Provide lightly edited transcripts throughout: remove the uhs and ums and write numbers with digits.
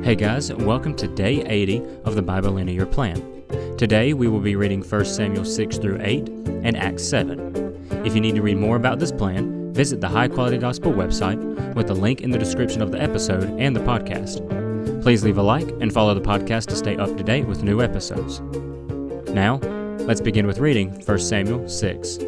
Hey guys, welcome to day 80 of the Bible in a Year plan. Today we will be reading 1 Samuel 6 through 8 and Acts 7. If you need to read more about this plan, visit the High Quality Gospel website with the link in the description of the episode and the podcast. Please leave a like and follow the podcast to stay up to date with new episodes. Now, let's begin with reading 1 Samuel 6.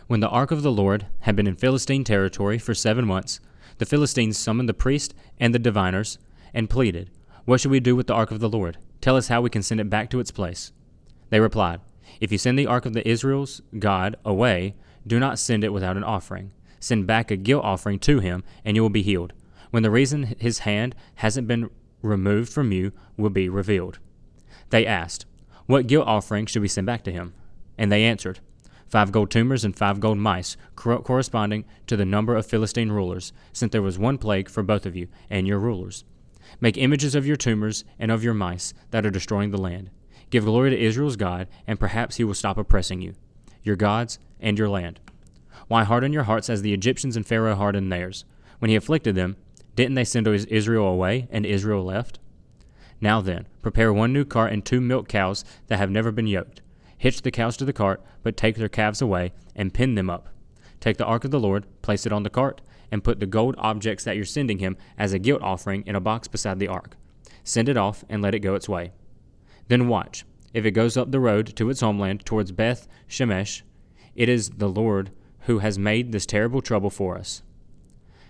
When the ark of the Lord had been in Philistine territory for 7 months, the Philistines summoned the priests and the diviners and pleaded, "What should we do with the ark of the Lord? Tell us how we can send it back to its place." They replied, "If you send the ark of the Israel's God away, do not send it without an offering. Send back a guilt offering to him, and you will be healed. When the reason his hand hasn't been removed from you will be revealed." They asked, "What guilt offering should we send back to him?" And they answered, 5 gold tumors and 5 gold mice, corresponding to the number of Philistine rulers, since there was one plague for both of you and your rulers. Make images of your tumors and of your mice that are destroying the land. Give glory to Israel's God, and perhaps he will stop oppressing you, your gods, and your land. Why harden your hearts as the Egyptians and Pharaoh hardened theirs? When he afflicted them, didn't they send Israel away, and Israel left? Now then, prepare 1 new cart and 2 milk cows that have never been yoked. Hitch the cows to the cart, but take their calves away and pin them up. Take the ark of the Lord, place it on the cart, and put the gold objects that you're sending him as a guilt offering in a box beside the ark. Send it off and let it go its way. Then watch. If it goes up the road to its homeland towards Beth Shemesh, it is the Lord who has made this terrible trouble for us.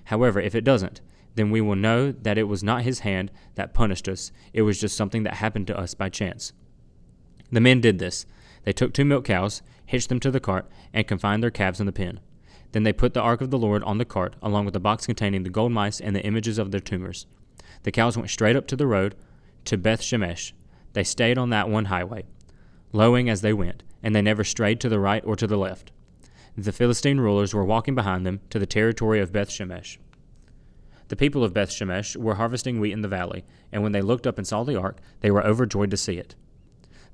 However, if it doesn't, then we will know that it was not his hand that punished us. It was just something that happened to us by chance." The men did this. They took 2 milk cows, hitched them to the cart, and confined their calves in the pen. Then they put the ark of the Lord on the cart, along with the box containing the gold mice and the images of their tumors. The cows went straight up to the road to Beth Shemesh. They stayed on that one highway, lowing as they went, and they never strayed to the right or to the left. The Philistine rulers were walking behind them to the territory of Beth Shemesh. The people of Beth Shemesh were harvesting wheat in the valley, and when they looked up and saw the ark, they were overjoyed to see it.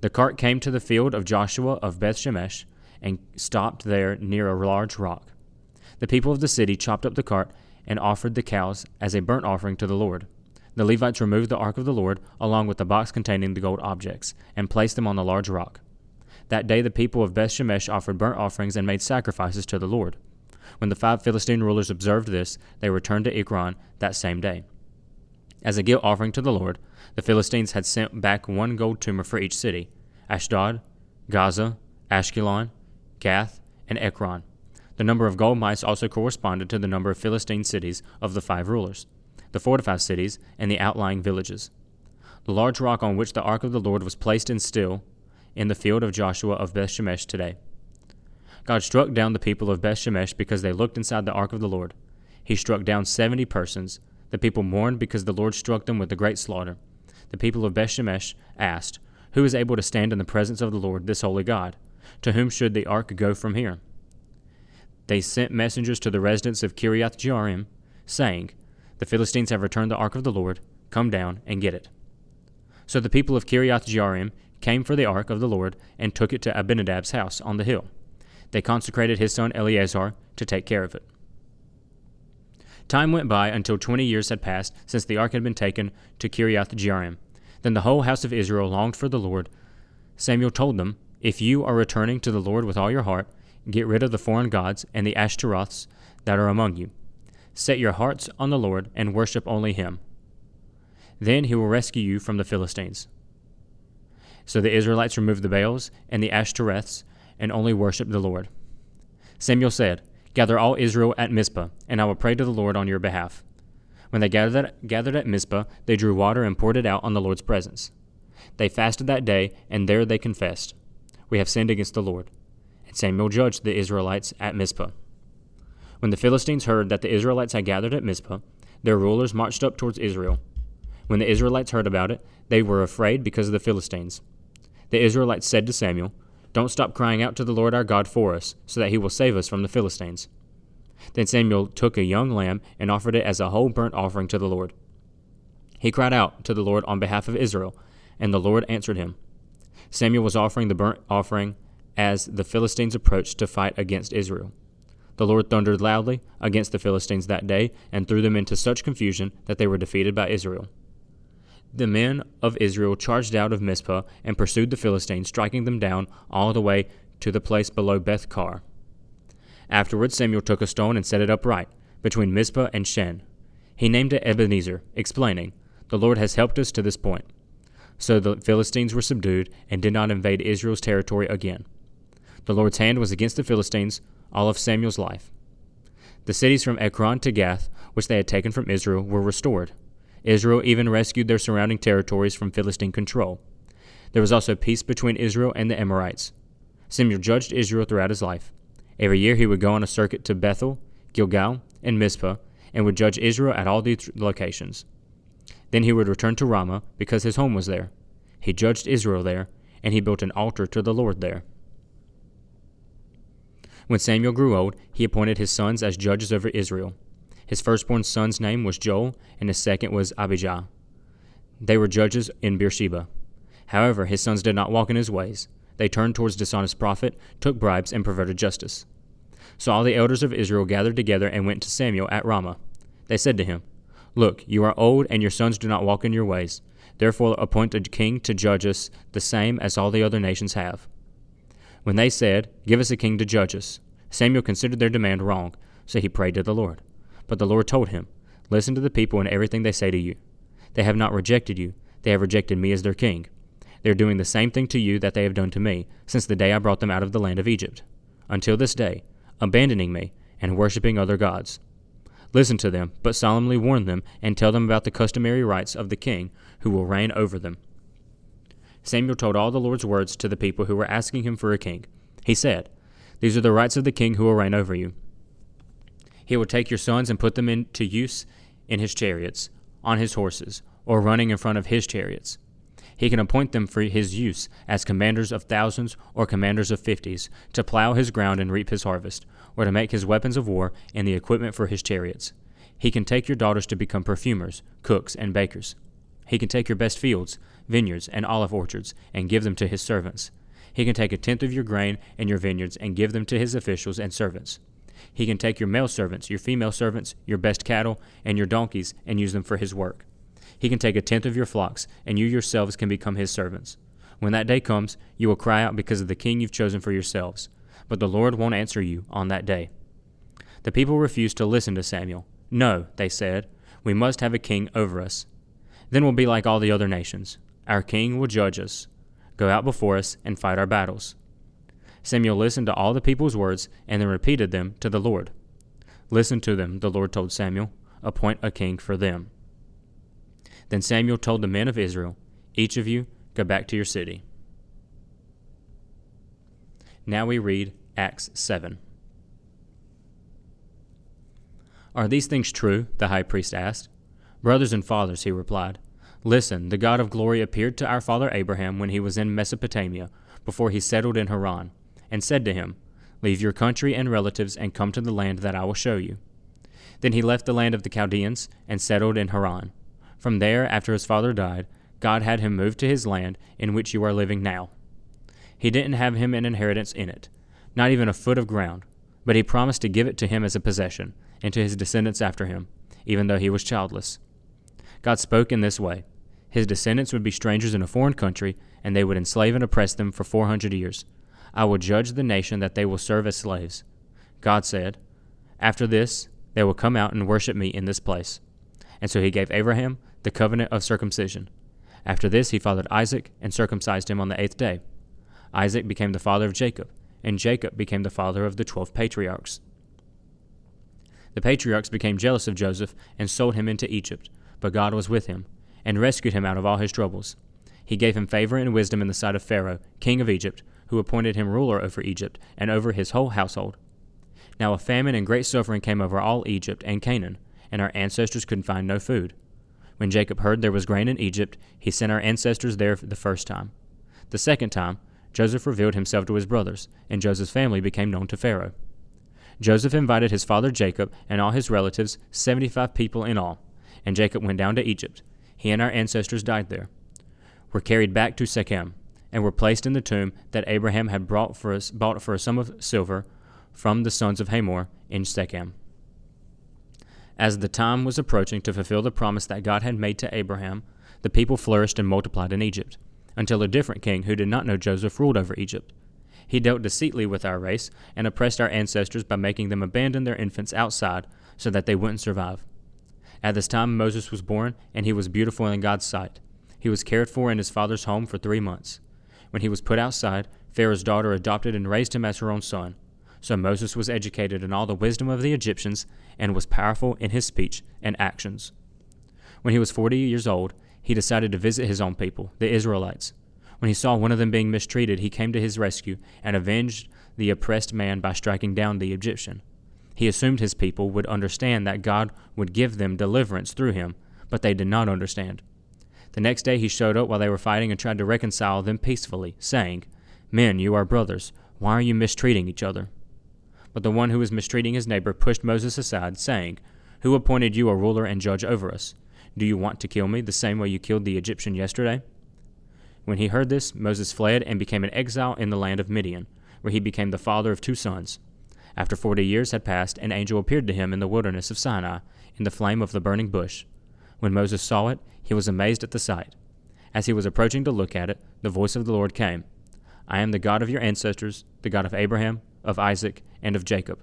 The cart came to the field of Joshua of Beth Shemesh and stopped there near a large rock. The people of the city chopped up the cart and offered the cows as a burnt offering to the Lord. The Levites removed the ark of the Lord along with the box containing the gold objects and placed them on the large rock. That day the people of Beth Shemesh offered burnt offerings and made sacrifices to the Lord. When the 5 Philistine rulers observed this, they returned to Ekron that same day. As a guilt offering to the Lord, the Philistines had sent back 1 gold tumor for each city: Ashdod, Gaza, Ashkelon, Gath, and Ekron. The number of gold mice also corresponded to the number of Philistine cities of the 5 rulers, the fortified cities, and the outlying villages. The large rock on which the ark of the Lord was placed is still in the field of Joshua of Beth Shemesh today. God struck down the people of Beth Shemesh because they looked inside the ark of the Lord. He struck down 70 persons. The people mourned because the Lord struck them with a great slaughter. The people of Beth Shemesh asked, "Who is able to stand in the presence of the Lord, this holy God? To whom should the ark go from here?" They sent messengers to the residents of Kiriath Jearim, saying, "The Philistines have returned the ark of the Lord. Come down and get it." So the people of Kiriath Jearim came for the ark of the Lord and took it to Abinadab's house on the hill. They consecrated his son Eleazar to take care of it. Time went by until 20 years had passed since the ark had been taken to Kiriath Jearim. Then the whole house of Israel longed for the Lord. Samuel told them, "If you are returning to the Lord with all your heart, get rid of the foreign gods and the Ashtaroths that are among you. Set your hearts on the Lord and worship only him. Then he will rescue you from the Philistines." So the Israelites removed the Baals and the Ashtoreths and only worshipped the Lord. Samuel said, "Gather all Israel at Mizpah, and I will pray to the Lord on your behalf." When they gathered at Mizpah, they drew water and poured it out on the Lord's presence. They fasted that day, and there they confessed, "We have sinned against the Lord." And Samuel judged the Israelites at Mizpah. When the Philistines heard that the Israelites had gathered at Mizpah, their rulers marched up towards Israel. When the Israelites heard about it, they were afraid because of the Philistines. The Israelites said to Samuel, "Don't stop crying out to the Lord our God for us, so that he will save us from the Philistines." Then Samuel took a young lamb and offered it as a whole burnt offering to the Lord. He cried out to the Lord on behalf of Israel, and the Lord answered him. Samuel was offering the burnt offering as the Philistines approached to fight against Israel. The Lord thundered loudly against the Philistines that day and threw them into such confusion that they were defeated by Israel. The men of Israel charged out of Mizpah and pursued the Philistines, striking them down all the way to the place below Beth-kar. Afterwards Samuel took a stone and set it upright between Mizpah and Shen. He named it Ebenezer, explaining, "The Lord has helped us to this point." So the Philistines were subdued and did not invade Israel's territory again. The Lord's hand was against the Philistines all of Samuel's life. The cities from Ekron to Gath, which they had taken from Israel, were restored. Israel even rescued their surrounding territories from Philistine control. There was also peace between Israel and the Amorites. Samuel judged Israel throughout his life. Every year he would go on a circuit to Bethel, Gilgal, and Mizpah, and would judge Israel at all these locations. Then he would return to Ramah because his home was there. He judged Israel there, and he built an altar to the Lord there. When Samuel grew old, he appointed his sons as judges over Israel. His firstborn son's name was Joel, and his second was Abijah. They were judges in Beersheba. However, his sons did not walk in his ways. They turned towards dishonest profit, took bribes, and perverted justice. So all the elders of Israel gathered together and went to Samuel at Ramah. They said to him, "Look, you are old, and your sons do not walk in your ways. Therefore appoint a king to judge us, the same as all the other nations have." When they said, "Give us a king to judge us," Samuel considered their demand wrong, so he prayed to the Lord. But the Lord told him, "Listen to the people and everything they say to you. They have not rejected you, they have rejected me as their king. They are doing the same thing to you that they have done to me, since the day I brought them out of the land of Egypt, until this day, abandoning me and worshiping other gods. Listen to them, but solemnly warn them and tell them about the customary rights of the king who will reign over them." Samuel told all the Lord's words to the people who were asking him for a king. He said, "These are the rights of the king who will reign over you. He will take your sons and put them into use in his chariots, on his horses, or running in front of his chariots. He can appoint them for his use as commanders of thousands or commanders of 50s, to plow his ground and reap his harvest, or to make his weapons of war and the equipment for his chariots. He can take your daughters to become perfumers, cooks, and bakers. He can take your best fields, vineyards, and olive orchards, and give them to his servants. He can take 1/10 of your grain and your vineyards and give them to his officials and servants. He can take your male servants, your female servants, your best cattle, and your donkeys, and use them for his work. He can take 1/10 of your flocks, and you yourselves can become his servants. When that day comes, you will cry out because of the king you've chosen for yourselves. But the Lord won't answer you on that day." The people refused to listen to Samuel. "No," they said, "we must have a king over us. Then we'll be like all the other nations. Our king will judge us. Go out before us and fight our battles." Samuel listened to all the people's words and then repeated them to the Lord. "Listen to them," the Lord told Samuel. "Appoint a king for them." Then Samuel told the men of Israel, "Each of you, go back to your city." Now we read Acts 7. "Are these things true?" the high priest asked. "Brothers and fathers," he replied, "listen, the God of glory appeared to our father Abraham when he was in Mesopotamia, before he settled in Haran, and said to him, 'Leave your country and relatives and come to the land that I will show you.' Then he left the land of the Chaldeans and settled in Haran. From there, after his father died, God had him move to his land in which you are living now. He didn't have him an inheritance in it, not even a foot of ground, but he promised to give it to him as a possession, and to his descendants after him, even though he was childless. God spoke in this way. His descendants would be strangers in a foreign country, and they would enslave and oppress them for 400 years. I will judge the nation that they will serve as slaves. God said, 'After this, they will come out and worship me in this place.' And so he gave Abraham the covenant of circumcision. After this he fathered Isaac and circumcised him on the 8th day. Isaac became the father of Jacob, and Jacob became the father of the 12 patriarchs. The patriarchs became jealous of Joseph and sold him into Egypt, but God was with him, and rescued him out of all his troubles. He gave him favor and wisdom in the sight of Pharaoh, king of Egypt, who appointed him ruler over Egypt and over his whole household. Now a famine and great suffering came over all Egypt and Canaan, and our ancestors could find no food. When Jacob heard there was grain in Egypt, he sent our ancestors there the first time. The second time, Joseph revealed himself to his brothers, and Joseph's family became known to Pharaoh. Joseph invited his father Jacob and all his relatives, 75 people in all, and Jacob went down to Egypt. He and our ancestors died there, were carried back to Shechem, and were placed in the tomb that Abraham had bought for a sum of silver from the sons of Hamor in Shechem. As the time was approaching to fulfill the promise that God had made to Abraham, the people flourished and multiplied in Egypt, until a different king who did not know Joseph ruled over Egypt. He dealt deceitfully with our race and oppressed our ancestors by making them abandon their infants outside so that they wouldn't survive. At this time Moses was born, and he was beautiful in God's sight. He was cared for in his father's home for 3 months. When he was put outside, Pharaoh's daughter adopted and raised him as her own son. So Moses was educated in all the wisdom of the Egyptians and was powerful in his speech and actions. When he was 40 years old, he decided to visit his own people, the Israelites. When he saw one of them being mistreated, he came to his rescue and avenged the oppressed man by striking down the Egyptian. He assumed his people would understand that God would give them deliverance through him, but they did not understand. The next day he showed up while they were fighting and tried to reconcile them peacefully, saying, "Men, you are brothers. Why are you mistreating each other?" But the one who was mistreating his neighbor pushed Moses aside, saying, "Who appointed you a ruler and judge over us? Do you want to kill me the same way you killed the Egyptian yesterday?" When he heard this, Moses fled and became an exile in the land of Midian, where he became the father of 2 sons. After 40 years had passed, an angel appeared to him in the wilderness of Sinai, in the flame of the burning bush. When Moses saw it, he was amazed at the sight. As he was approaching to look at it, the voice of the Lord came, "I am the God of your ancestors, the God of Abraham, of Isaac, and of Jacob."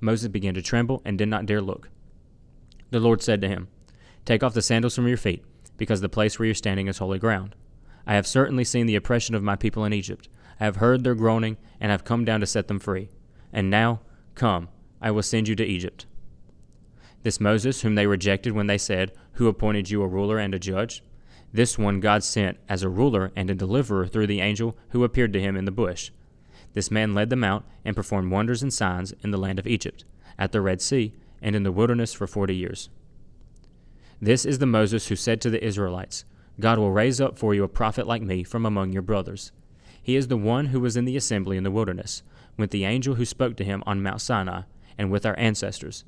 Moses began to tremble and did not dare look. The Lord said to him, "Take off the sandals from your feet, because the place where you're standing is holy ground. I have certainly seen the oppression of my people in Egypt. I have heard their groaning, and have come down to set them free. And now, come, I will send you to Egypt." This Moses, whom they rejected when they said, "Who appointed you a ruler and a judge?" This one God sent as a ruler and a deliverer through the angel who appeared to him in the bush. This man led them out and performed wonders and signs in the land of Egypt, at the Red Sea, and in the wilderness for 40 years. This is the Moses who said to the Israelites, "God will raise up for you a prophet like me from among your brothers." He is the one who was in the assembly in the wilderness, with the angel who spoke to him on Mount Sinai, and with our ancestors.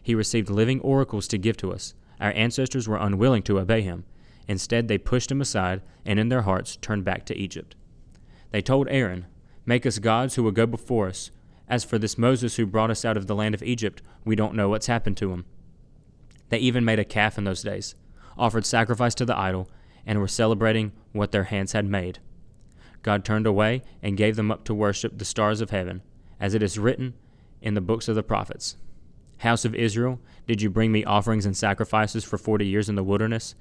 He received living oracles to give to us. Our ancestors were unwilling to obey him. Instead, they pushed him aside, and in their hearts turned back to Egypt. They told Aaron, "Make us gods who will go before us. As for this Moses who brought us out of the land of Egypt, we don't know what's happened to him." They even made a calf in those days, offered sacrifice to the idol, and were celebrating what their hands had made. God turned away and gave them up to worship the stars of heaven, as it is written in the books of the prophets. "House of Israel, did you bring me offerings and sacrifices for 40 years in the wilderness?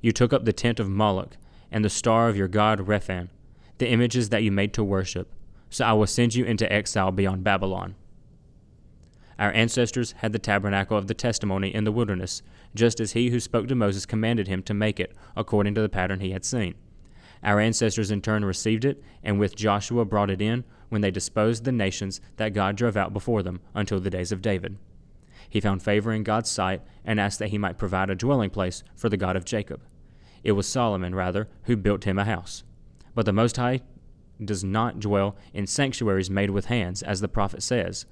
You took up the tent of Moloch and the star of your god Rephan, the images that you made to worship. So I will send you into exile beyond Babylon." Our ancestors had the tabernacle of the testimony in the wilderness, just as he who spoke to Moses commanded him to make it according to the pattern he had seen. Our ancestors in turn received it, and with Joshua brought it in when they disposed the nations that God drove out before them until the days of David. He found favor in God's sight and asked that he might provide a dwelling place for the God of Jacob. It was Solomon, rather, who built him a house. But the Most High does not dwell in sanctuaries made with hands, as the prophet says,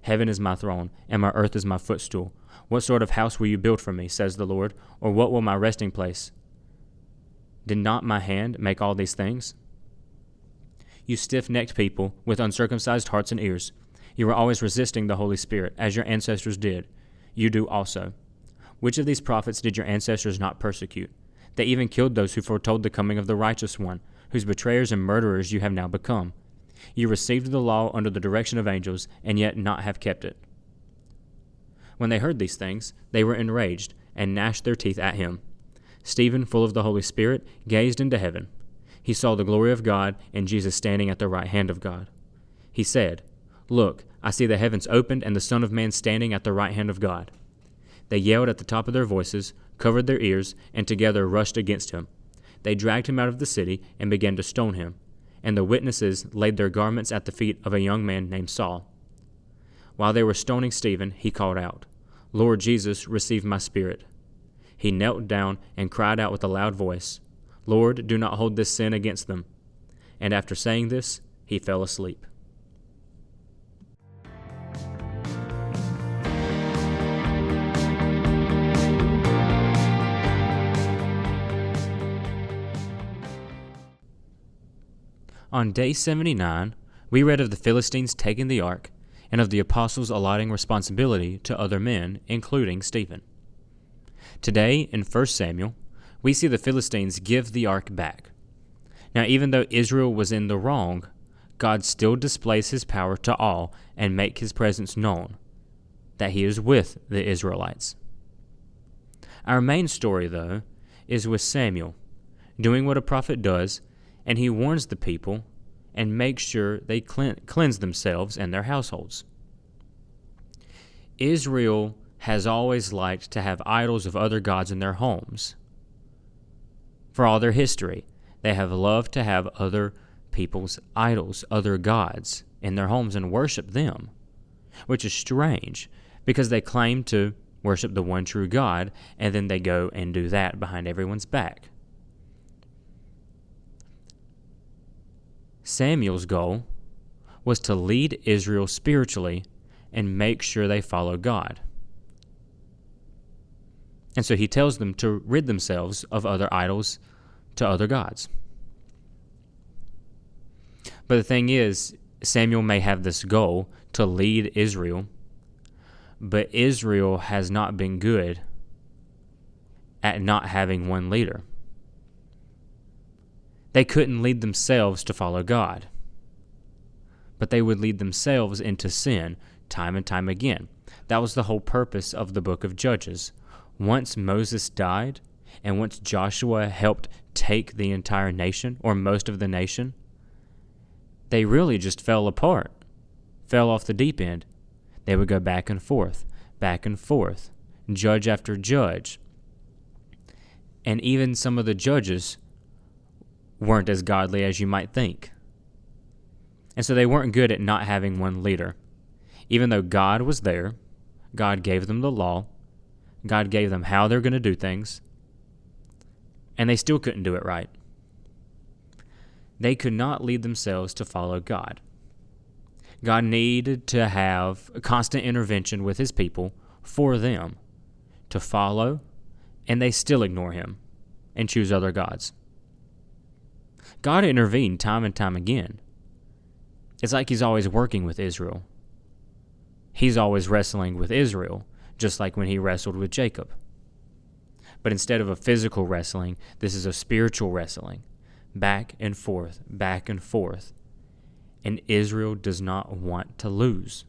"Heaven is my throne, and my earth is my footstool. What sort of house will you build for me, says the Lord, or what will my resting place? Did not my hand make all these things?" You stiff-necked people with uncircumcised hearts and ears, you are always resisting the Holy Spirit, as your ancestors did. You do also. Which of these prophets did your ancestors not persecute? They even killed those who foretold the coming of the righteous one, whose betrayers and murderers you have now become. You received the law under the direction of angels, and yet not have kept it. When they heard these things, they were enraged, and gnashed their teeth at him. Stephen, full of the Holy Spirit, gazed into heaven. He saw the glory of God, and Jesus standing at the right hand of God. He said, "Look, I see the heavens opened, and the Son of Man standing at the right hand of God." They yelled at the top of their voices, covered their ears, and together rushed against him. They dragged him out of the city and began to stone him. And the witnesses laid their garments at the feet of a young man named Saul. While they were stoning Stephen, he called out, "Lord Jesus, receive my spirit." He knelt down and cried out with a loud voice, "Lord, do not hold this sin against them." And after saying this, he fell asleep. On day 79, we read of the Philistines taking the ark and of the apostles allotting responsibility to other men, including Stephen. Today, in 1 Samuel, we see the Philistines give the ark back. Now, even though Israel was in the wrong, God still displays his power to all and make his presence known, that he is with the Israelites. Our main story, though, is with Samuel, doing what a prophet does, and he warns the people and makes sure they cleanse themselves and their households. Israel has always liked to have idols of other gods in their homes. For all their history, they have loved to have other people's idols, other gods, in their homes and worship them, which is strange because they claim to worship the one true God, and then they go and do that behind everyone's back. Samuel's goal was to lead Israel spiritually and make sure they follow God. And so he tells them to rid themselves of other idols to other gods. But the thing is, Samuel may have this goal to lead Israel, but Israel has not been good at not having one leader. They couldn't lead themselves to follow God, but they would lead themselves into sin time and time again. That was the whole purpose of the book of Judges. Once Moses died, and once Joshua helped take the entire nation, or most of the nation, they really just fell apart, fell off the deep end. They would go back and forth, judge after judge. And even some of the judges weren't as godly as you might think. And so they weren't good at not having one leader. Even though God was there, God gave them the law, God gave them how they're going to do things, and they still couldn't do it right. They could not lead themselves to follow God. God needed to have a constant intervention with his people for them to follow, and they still ignore him and choose other gods. God intervened time and time again. It's like he's always working with Israel. He's always wrestling with Israel, just like when he wrestled with Jacob. But instead of a physical wrestling, this is a spiritual wrestling. Back and forth, and Israel does not want to lose.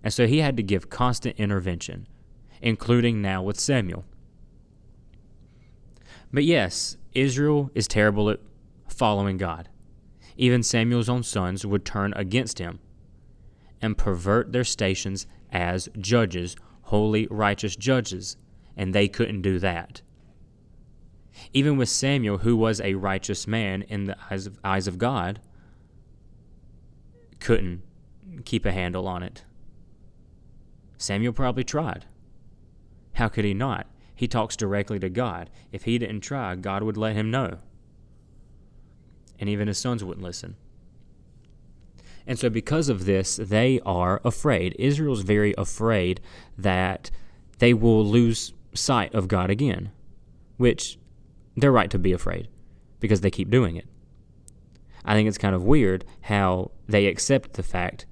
And so he had to give constant intervention, including now with Samuel. But yes, Israel is terrible at following God. Even Samuel's own sons would turn against him and pervert their stations as judges, holy, righteous judges, and they couldn't do that. Even with Samuel, who was a righteous man in the eyes of God, couldn't keep a handle on it. Samuel probably tried. How could he not? He talks directly to God. If he didn't try, God would let him know. And even his sons wouldn't listen. And so because of this, they are afraid. Israel's very afraid that they will lose sight of God again, which they're right to be afraid because they keep doing it. I think it's kind of weird how they accept the fact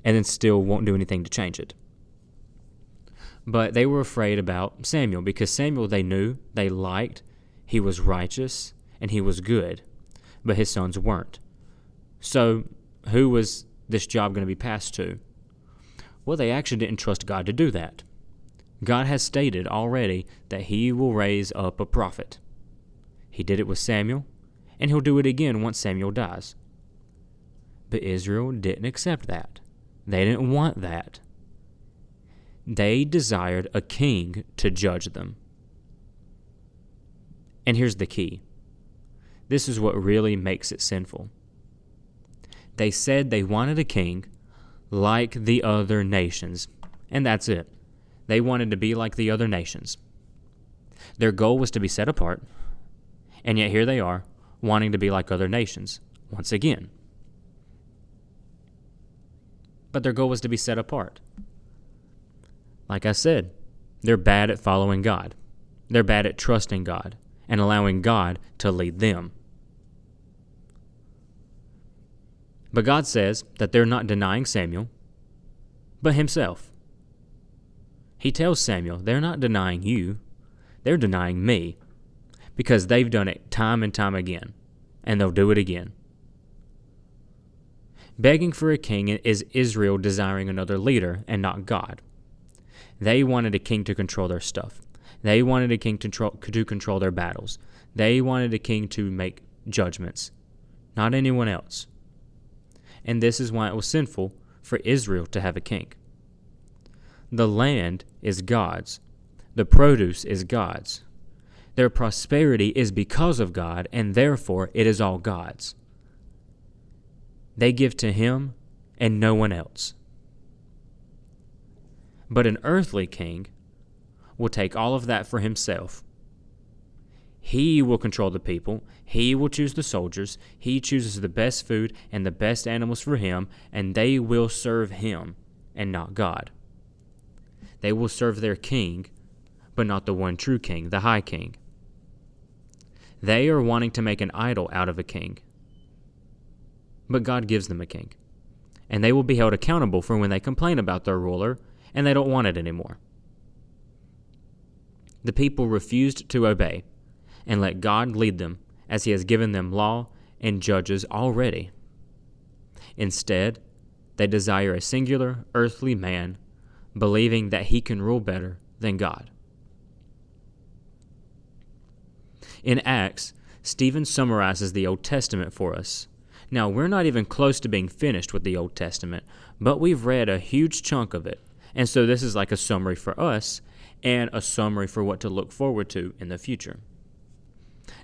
and then still won't do anything to change it. But they were afraid about Samuel because Samuel they knew, they liked, he was righteous and he was good, but his sons weren't. So who was this job going to be passed to? Well, they actually didn't trust God to do that. God has stated already that he will raise up a prophet. He did it with Samuel, and he'll do it again once Samuel dies. But Israel didn't accept that. They didn't want that. They desired a king to judge them. And here's the key. This is what really makes it sinful. They said they wanted a king like the other nations, and that's it. They wanted to be like the other nations. Their goal was to be set apart, and yet here they are, wanting to be like other nations, once again. But their goal was to be set apart. Like I said, they're bad at following God. They're bad at trusting God and allowing God to lead them. But God says that they're not denying Samuel, but himself. He tells Samuel, they're not denying you, they're denying me, because they've done it time and time again, and they'll do it again. Begging for a king is Israel desiring another leader and not God. They wanted a king to control their stuff. They wanted a king to control their battles. They wanted a king to make judgments, not anyone else. And this is why it was sinful for Israel to have a king. The land is God's. The produce is God's. Their prosperity is because of God, and therefore it is all God's. They give to Him and no one else. But an earthly king will take all of that for himself. He will control the people. He will choose the soldiers. He chooses the best food and the best animals for him, and they will serve him and not God. They will serve their king, but not the one true king, the high king. They are wanting to make an idol out of a king. But God gives them a king, and they will be held accountable for when they complain about their ruler and they don't want it anymore. The people refused to obey and let God lead them as He has given them law and judges already. Instead, they desire a singular earthly man, believing that he can rule better than God. In Acts, Stephen summarizes the Old Testament for us. Now, we're not even close to being finished with the Old Testament, but we've read a huge chunk of it, and so this is like a summary for us and a summary for what to look forward to in the future.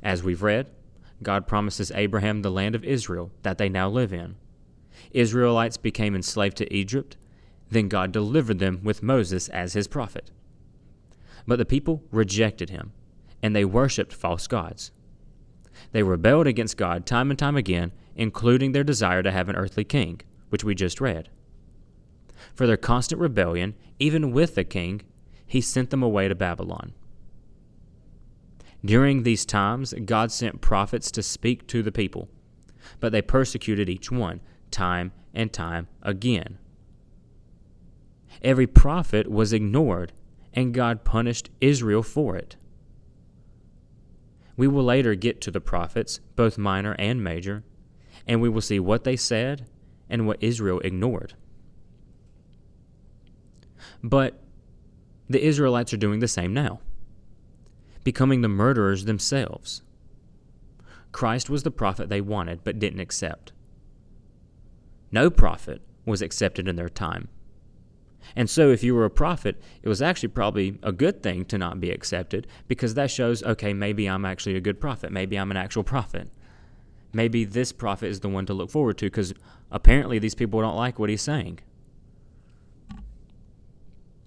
As we've read, God promises Abraham the land of Israel that they now live in. Israelites became enslaved to Egypt, then God delivered them with Moses as his prophet. But the people rejected him, and they worshipped false gods. They rebelled against God time and time again, including their desire to have an earthly king, which we just read. For their constant rebellion, even with the king, He sent them away to Babylon. During these times, God sent prophets to speak to the people, but they persecuted each one, time and time again. Every prophet was ignored, and God punished Israel for it. We will later get to the prophets, both minor and major, and we will see what they said and what Israel ignored. But the Israelites are doing the same now, becoming the murderers themselves. Christ was the prophet they wanted but didn't accept. No prophet was accepted in their time. And so if you were a prophet, it was actually probably a good thing to not be accepted, because that shows, okay, maybe I'm actually a good prophet. Maybe I'm an actual prophet. Maybe this prophet is the one to look forward to, because apparently these people don't like what he's saying.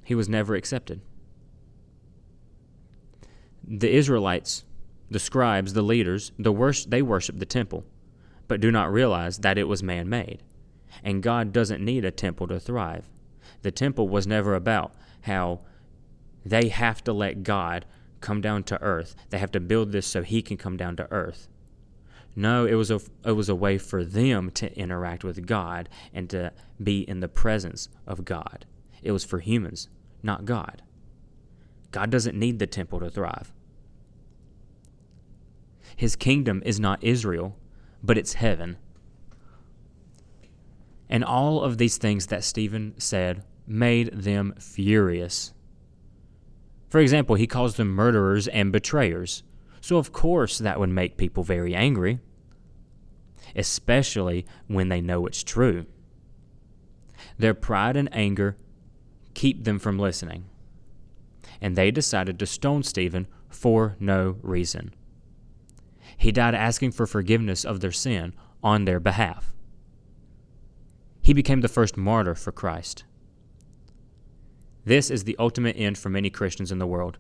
He was never accepted. The Israelites, the scribes, the leaders, they worship the temple, but do not realize that it was man-made. And God doesn't need a temple to thrive. The temple was never about how they have to let God come down to earth. They have to build this so He can come down to earth. No, it was a way for them to interact with God and to be in the presence of God. It was for humans, not God. God doesn't need the temple to thrive. His kingdom is not Israel, but it's heaven. And all of these things that Stephen said made them furious. For example, he calls them murderers and betrayers. So of course that would make people very angry, especially when they know it's true. Their pride and anger keep them from listening, and they decided to stone Stephen for no reason. He died asking for forgiveness of their sin on their behalf. He became the first martyr for Christ. This is the ultimate end for many Christians in the world.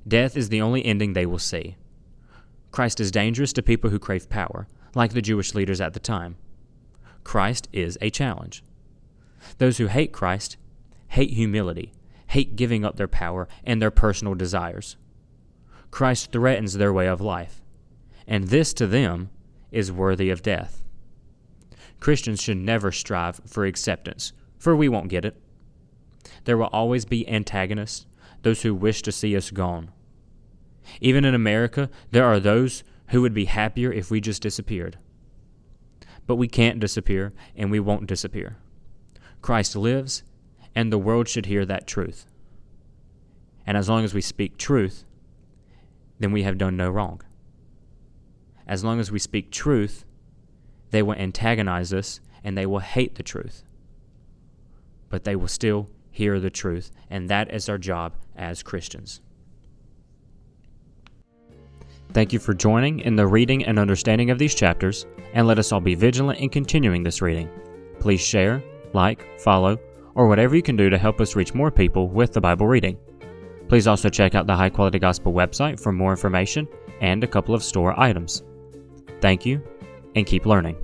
Death is the only ending they will see. Christ is dangerous to people who crave power, like the Jewish leaders at the time. Christ is a challenge. Those who hate Christ hate humility, hate giving up their power and their personal desires. Christ threatens their way of life, and this to them is worthy of death. Christians should never strive for acceptance, for we won't get it. There will always be antagonists, those who wish to see us gone. Even in America, there are those who would be happier if we just disappeared. But we can't disappear, and we won't disappear. Christ lives, and the world should hear that truth. And as long as we speak truth, then we have done no wrong. As long as we speak truth, they will antagonize us, and they will hate the truth. But they will still hear the truth, and that is our job as Christians. Thank you for joining in the reading and understanding of these chapters, and let us all be vigilant in continuing this reading. Please share, like, follow, or whatever you can do to help us reach more people with the Bible reading. Please also check out the High Quality Gospel website for more information and a couple of store items. Thank you, and keep learning.